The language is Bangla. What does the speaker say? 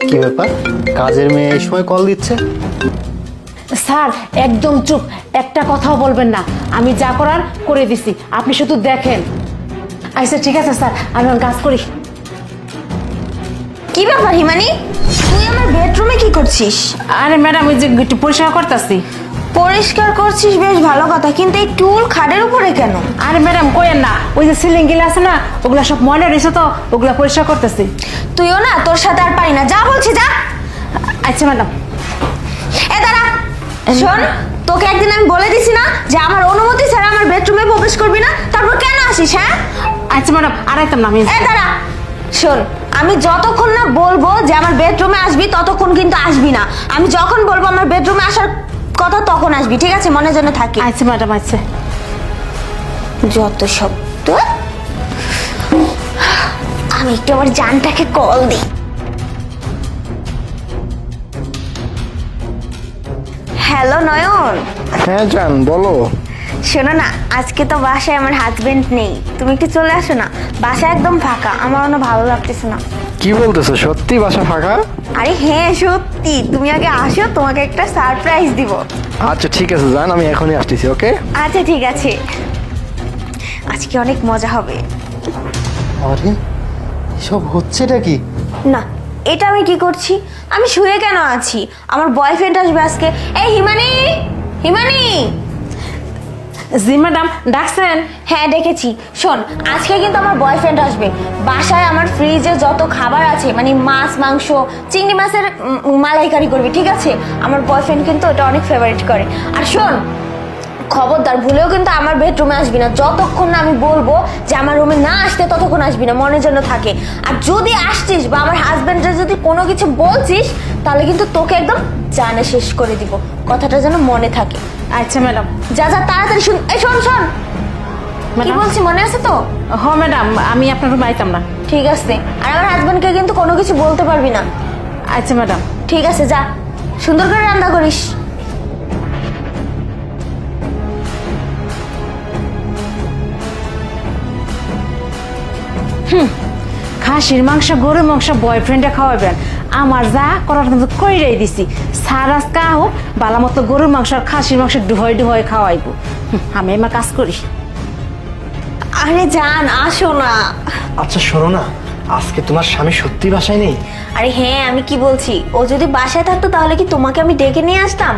কি ব্যাপার, কাজের মেয়ে এই সময় কল দিচ্ছে? স্যার একদম চুপ, একটা কথাও বলবেন না। আমি যা করার করে দিছি, আপনি শুধু দেখেন। আচ্ছা ঠিক আছে স্যার, আমি এখন কাজ করি। কি ব্যাপার হিমানি, তুই আমার বেডরুমে কি করছিস? আরে ম্যাডাম, ওই যে একটু পরিষ্কার করতেছি। পরিষ্কার করছিস বেশ ভালো কথা, কিন্তু এই টুল খাটের উপরে কেন? আরে ম্যাডাম কোয়েন না, ওই যে সিলিং গিলা আছে না, ওগুলা সব ময়লা রয়েছে তো, ওগুলা পরিষ্কার করতেছি। তুইও না, তোর সাথে আর পারি না, যা বলছি যা। আচ্ছা ম্যাডাম। এ দাঁড়া, শোন, তোকে একদিন আমি বলে দিছি না যে আমার অনুমতি ছাড়া আমার বেডরুমে প্রবেশ করবি না, তারপর কেন আসিস? হ্যাঁ আচ্ছা ম্যাডাম, আর একদম না আমি। এ দাঁড়া, শোন, আমি যতক্ষণ না বলবো যে আমার বেডরুমে আসবি ততক্ষণ কিন্তু আসবি না। আমি যখন বলবো আমার বেডরুমে আসার কথা তখন আসবি, ঠিক আছে? মনে যেন থাকে। আচ্ছা ম্যাডাম, আচ্ছা। যত শব্দ। আমি একটু আমার জানটাকে কল দিই। হ্যালো নয়ন। হ্যাঁ জান, বলো। শোনো না, আজকে তো বাসায় আমার হাজবেন্ড নেই, তুমি একটু চলে আসো না। বাসা একদম ফাঁকা, আমার অন্য ভালো লাগতেছে না। কি বলতেছো, সত্যি বাসা ফাঁকা? আরে হ্যাঁ সত্যি, তুমি আগে আসো, তোমাকে একটা সারপ্রাইজ দিব। আচ্ছা ঠিক আছে জান, আমি এখনই আসতেছি। ওকে আচ্ছা ঠিক আছে, আজকে অনেক মজা হবে। আরে এসব হচ্ছেটা কি? না, এটা আমি কি করছি? আমি শুয়ে কেন আছি? আমার বয়ফ্রেন্ড আসবে আজকে। এই হিমানি, হিমানি। জি ম্যাডাম, ডাকছেন? হ্যাঁ ডেকেছি। শোন, আজকে কিন্তু আমার বয়ফ্রেন্ড আসবে। বাসায় আমার ফ্রিজে যত খাবার আছে, মানে মাছ, মাংস, চিংড়ি মাছের মালাইকারি করবি, ঠিক আছে? আমার বয়ফ্রেন্ড কিন্তু ওটা অনেক ফেভারিট করে। আর শোন, খবরদার ভুলেও কিন্তু আমার বেডরুমে আসবি না। যতক্ষণ না আমি বলবো যে আমার রুমে না আসতে, ততক্ষণ আসবি না, মনে যেন থাকে। আর যদি আসছিস বা আমার হাজবেন্ডের যদি কোনো কিছু বলছিস, তাহলে কিন্তু তোকে একদম জানে শেষ করে দিব। কথাটা যেন মনে থাকে। আচ্ছা ম্যাডাম। যা যা তাড়াতাড়ি শুন। এই শোন শোন, কি বলছি মনে আছে তো? হ ম্যাডাম, আমি আপনার রুমে আইতাম না। ঠিক আছে, আর আমার হাজবেন্ডকে কিন্তু কোনো কিছু বলতে পারবি না। আচ্ছা ম্যাডাম। ঠিক আছে, যা সুন্দর করে রান্না করিস। খাসির মাংস, গরুর মাংস বয়ফ্রেন্ডে খাওয়াবেন, আমার যা করার কিন্তু কইরাই দিছি। সারাস কা হোক বালা মতো গরুর মাংস আর খাসির মাংস ডুহয় ডুহয় খাওয়াইবো। আমি আমার কাজ করি। আরে জান, আসো না। আচ্ছা শোনো না, আজকে তোমার স্বামী সত্যি বাসায় নেই? আরে হ্যাঁ, আমি কি বলছি, ও যদি বাসায় থাকতো তাহলে কি তোমাকে আমি ডেকে নিয়ে আসতাম?